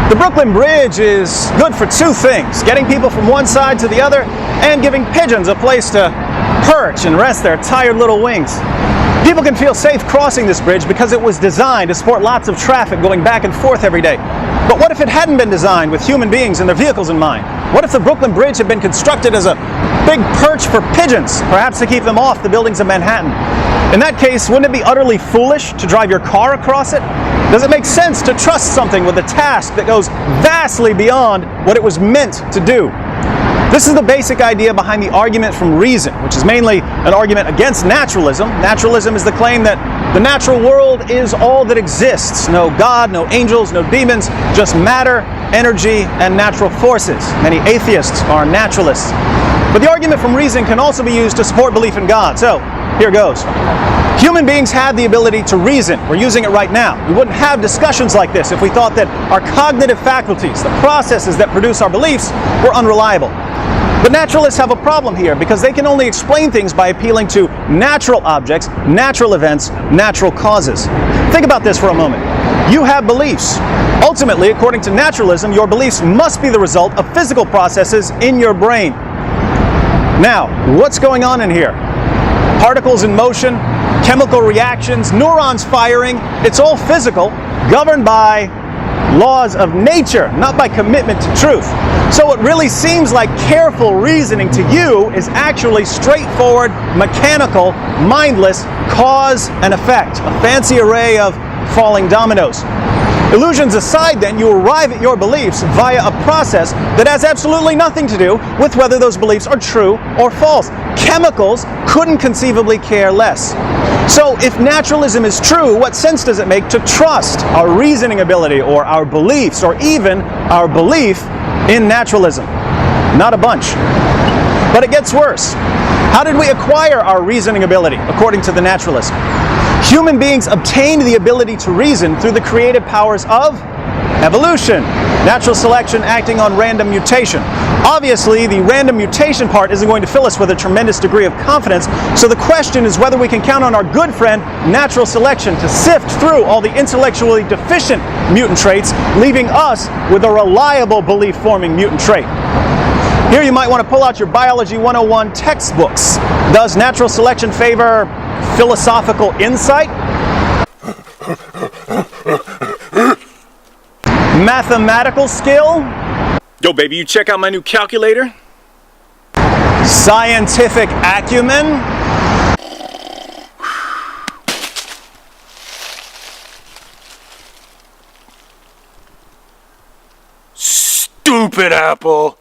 The Brooklyn Bridge is good for two things: getting people from one side to the other and giving pigeons a place to perch and rest their tired little wings. People can feel safe crossing this bridge because it was designed to support lots of traffic going back and forth every day. But what if it hadn't been designed with human beings and their vehicles in mind? What if the Brooklyn Bridge had been constructed as a big perch for pigeons, perhaps to keep them off the buildings of Manhattan? In that case, wouldn't it be utterly foolish to drive your car across it? Does it make sense to trust something with a task that goes vastly beyond what it was meant to do? This is the basic idea behind the argument from reason, which is mainly an argument against naturalism. Naturalism is the claim that the natural world is all that exists. No God, no angels, no demons, just matter, energy, and natural forces. Many atheists are naturalists. But the argument from reason can also be used to support belief in God. So, here goes. Human beings have the ability to reason. We're using it right now. We wouldn't have discussions like this if we thought that our cognitive faculties, the processes that produce our beliefs, were unreliable. But naturalists have a problem here because they can only explain things by appealing to natural objects, natural events, natural causes. Think about this for a moment. You have beliefs. Ultimately, according to naturalism, your beliefs must be the result of physical processes in your brain. Now, what's going on in here? Particles in motion, chemical reactions, neurons firing. It's all physical, governed by laws of nature, not by commitment to truth. So what really seems like careful reasoning to you is actually straightforward, mechanical, mindless cause and effect, a fancy array of falling dominoes. Illusions aside, then, you arrive at your beliefs via a process that has absolutely nothing to do with whether those beliefs are true or false. Chemicals couldn't conceivably care less. So if naturalism is true, what sense does it make to trust our reasoning ability or our beliefs or even our belief in naturalism? Not a bunch. But it gets worse. How did we acquire our reasoning ability, according to the naturalist? Human beings obtained the ability to reason through the creative powers of evolution, natural selection acting on random mutation. Obviously, the random mutation part isn't going to fill us with a tremendous degree of confidence, so the question is whether we can count on our good friend, natural selection, to sift through all the intellectually deficient mutant traits, leaving us with a reliable belief-forming mutant trait. Here you might want to pull out your Biology 101 textbooks. Does natural selection favor philosophical insight? Mathematical skill? Yo, baby, you check out my new calculator? Scientific acumen? Stupid apple!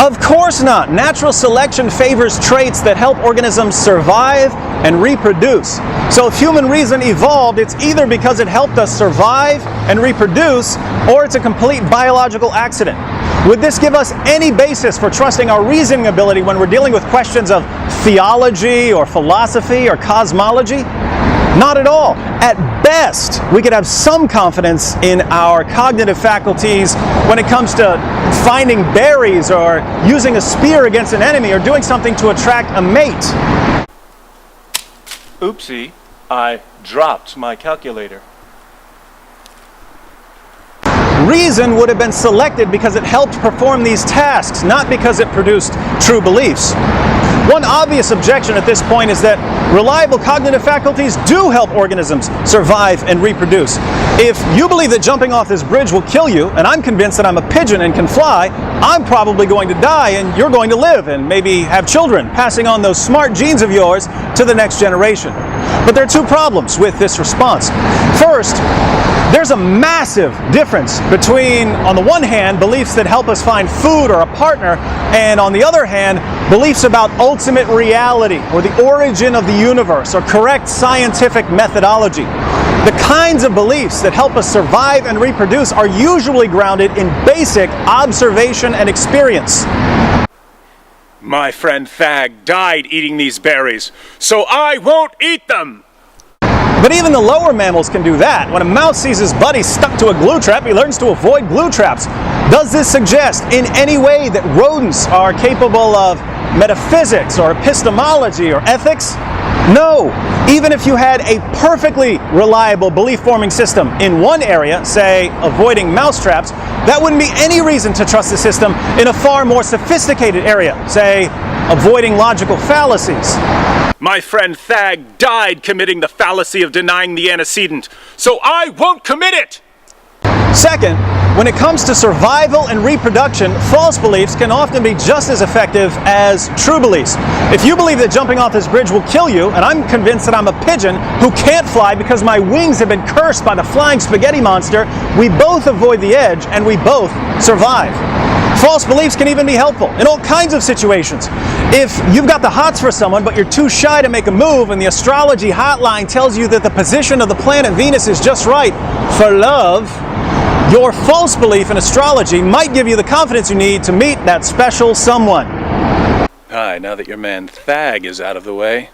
Of course not. Natural selection favors traits that help organisms survive and reproduce. So if human reason evolved, it's either because it helped us survive and reproduce, or it's a complete biological accident. Would this give us any basis for trusting our reasoning ability when we're dealing with questions of theology or philosophy or cosmology? Not at all. At best, we could have some confidence in our cognitive faculties when it comes to finding berries or using a spear against an enemy or doing something to attract a mate. Oopsie, I dropped my calculator. Reason would have been selected because it helped perform these tasks, not because it produced true beliefs. One obvious objection at this point is that reliable cognitive faculties do help organisms survive and reproduce. If you believe that jumping off this bridge will kill you, and I'm convinced that I'm a pigeon and can fly, I'm probably going to die and you're going to live and maybe have children, passing on those smart genes of yours to the next generation. But there are two problems with this response. First, there's a massive difference between, on the one hand, beliefs that help us find food or a partner, and on the other hand, beliefs about ultimate reality or the origin of the universe or correct scientific methodology. The kinds of beliefs that help us survive and reproduce are usually grounded in basic observation and experience. My friend Thag died eating these berries, so I won't eat them! But even the lower mammals can do that. When a mouse sees his buddy stuck to a glue trap, he learns to avoid glue traps. Does this suggest in any way that rodents are capable of metaphysics or epistemology or ethics? No, even if you had a perfectly reliable belief-forming system in one area, say avoiding mousetraps, that wouldn't be any reason to trust the system in a far more sophisticated area, say avoiding logical fallacies. My friend Thag died committing the fallacy of denying the antecedent, so I won't commit it! Second, when it comes to survival and reproduction, false beliefs can often be just as effective as true beliefs. If you believe that jumping off this bridge will kill you, and I'm convinced that I'm a pigeon who can't fly because my wings have been cursed by the flying spaghetti monster, we both avoid the edge and we both survive. False beliefs can even be helpful in all kinds of situations. If you've got the hots for someone but you're too shy to make a move and the astrology hotline tells you that the position of the planet Venus is just right for love, your false belief in astrology might give you the confidence you need to meet that special someone. Hi, now that your man Thag is out of the way,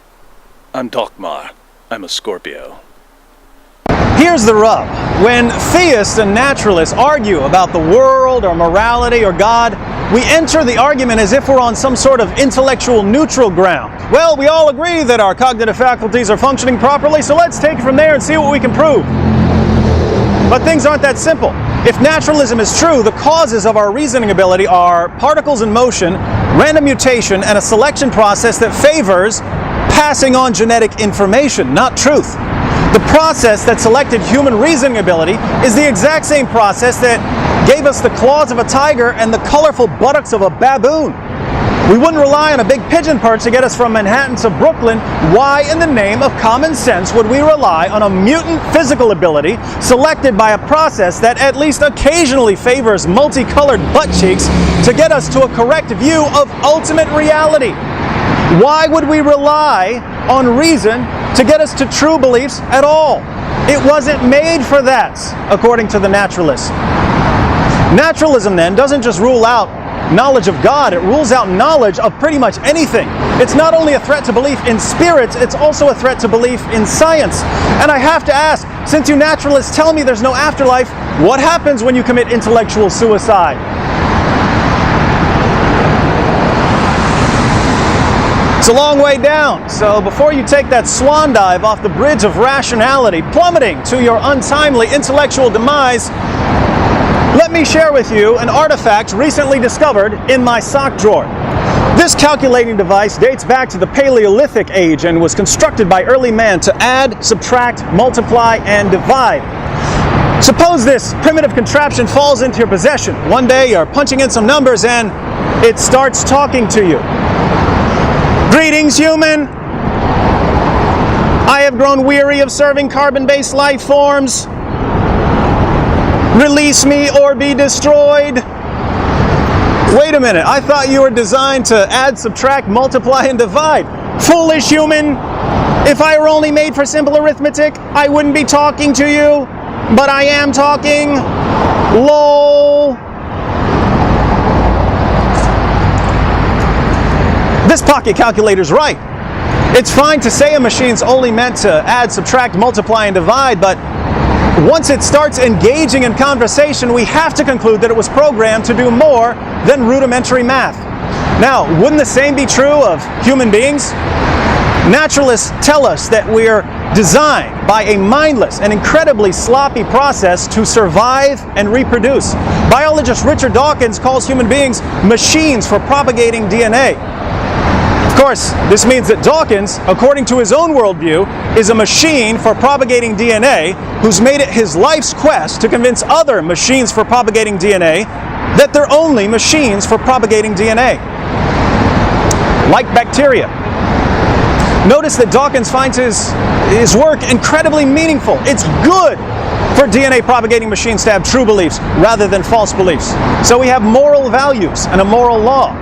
I'm Dokmar. I'm a Scorpio. Here's the rub. When theists and naturalists argue about the world or morality or God, we enter the argument as if we're on some sort of intellectual neutral ground. Well, we all agree that our cognitive faculties are functioning properly, so let's take it from there and see what we can prove. But things aren't that simple. If naturalism is true, the causes of our reasoning ability are particles in motion, random mutation, and a selection process that favors passing on genetic information, not truth. The process that selected human reasoning ability is the exact same process that gave us the claws of a tiger and the colorful buttocks of a baboon. We wouldn't rely on a big pigeon perch to get us from Manhattan to Brooklyn. Why in the name of common sense would we rely on a mutant physical ability selected by a process that at least occasionally favors multicolored butt cheeks to get us to a correct view of ultimate reality? Why would we rely on reason to get us to true beliefs at all? It wasn't made for that, according to the naturalists. Naturalism, then, doesn't just rule out knowledge of God, it rules out knowledge of pretty much anything. It's not only a threat to belief in spirits, it's also a threat to belief in science. And I have to ask, since you naturalists tell me there's no afterlife, what happens when you commit intellectual suicide? It's a long way down, so before you take that swan dive off the bridge of rationality, plummeting to your untimely intellectual demise, let me share with you an artifact recently discovered in my sock drawer. This calculating device dates back to the Paleolithic age and was constructed by early man to add, subtract, multiply, and divide. Suppose this primitive contraption falls into your possession. One day you're punching in some numbers and it starts talking to you. Greetings, human. I have grown weary of serving carbon-based life forms. Release me or be destroyed. Wait a minute, I thought you were designed to add, subtract, multiply, and divide. Foolish human. If I were only made for simple arithmetic, I wouldn't be talking to you, but I am talking. LOL. This pocket calculator's right. It's fine to say a machine's only meant to add, subtract, multiply, and divide, but once it starts engaging in conversation, we have to conclude that it was programmed to do more than rudimentary math. Now, wouldn't the same be true of human beings? Naturalists tell us that we're designed by a mindless and incredibly sloppy process to survive and reproduce. Biologist Richard Dawkins calls human beings machines for propagating DNA. Of course, this means that Dawkins, according to his own worldview, is a machine for propagating DNA who's made it his life's quest to convince other machines for propagating DNA that they're only machines for propagating DNA. Like bacteria. Notice that Dawkins finds his work incredibly meaningful. It's good for DNA propagating machines to have true beliefs rather than false beliefs. So we have moral values and a moral law.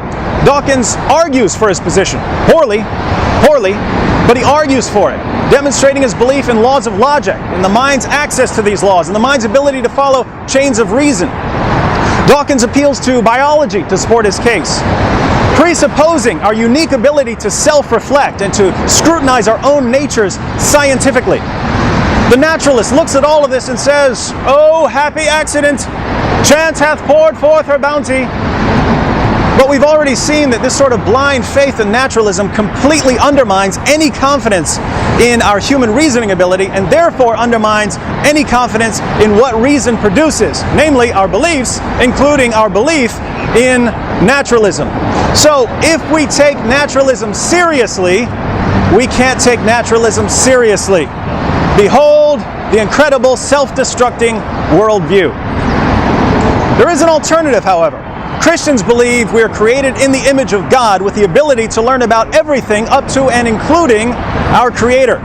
Dawkins argues for his position. Poorly, but he argues for it, demonstrating his belief in laws of logic, in the mind's access to these laws, and the mind's ability to follow chains of reason. Dawkins appeals to biology to support his case, presupposing our unique ability to self-reflect and to scrutinize our own natures scientifically. The naturalist looks at all of this and says, "Oh, happy accident! Chance hath poured forth her bounty." But we've already seen that this sort of blind faith in naturalism completely undermines any confidence in our human reasoning ability, and therefore undermines any confidence in what reason produces, namely our beliefs, including our belief in naturalism. So if we take naturalism seriously, we can't take naturalism seriously. Behold the incredible self-destructing worldview. There is an alternative, however. Christians believe we are created in the image of God with the ability to learn about everything up to and including our Creator.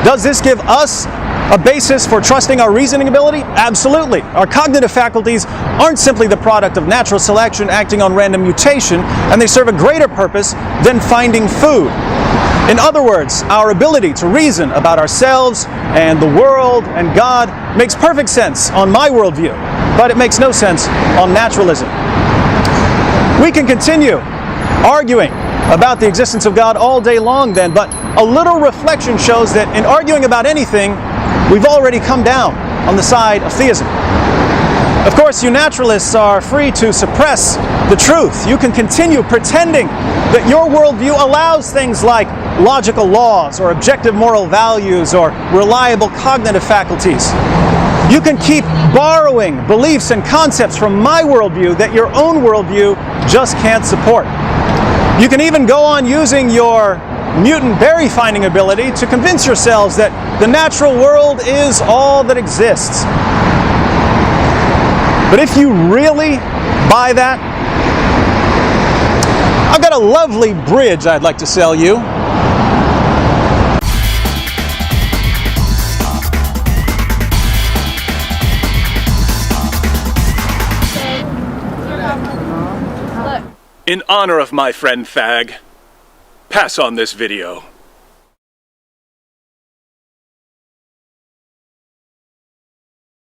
Does this give us a basis for trusting our reasoning ability? Absolutely. Our cognitive faculties aren't simply the product of natural selection acting on random mutation, and they serve a greater purpose than finding food. In other words, our ability to reason about ourselves and the world and God makes perfect sense on my worldview, but it makes no sense on naturalism. We can continue arguing about the existence of God all day long then, but a little reflection shows that in arguing about anything, we've already come down on the side of theism. Of course, you naturalists are free to suppress the truth. You can continue pretending that your worldview allows things like logical laws or objective moral values or reliable cognitive faculties. You can keep borrowing beliefs and concepts from my worldview that your own worldview just can't support. You can even go on using your mutant berry finding ability to convince yourselves that the natural world is all that exists. But if you really buy that, I've got a lovely bridge I'd like to sell you. In honor of my friend Thag, pass on this video.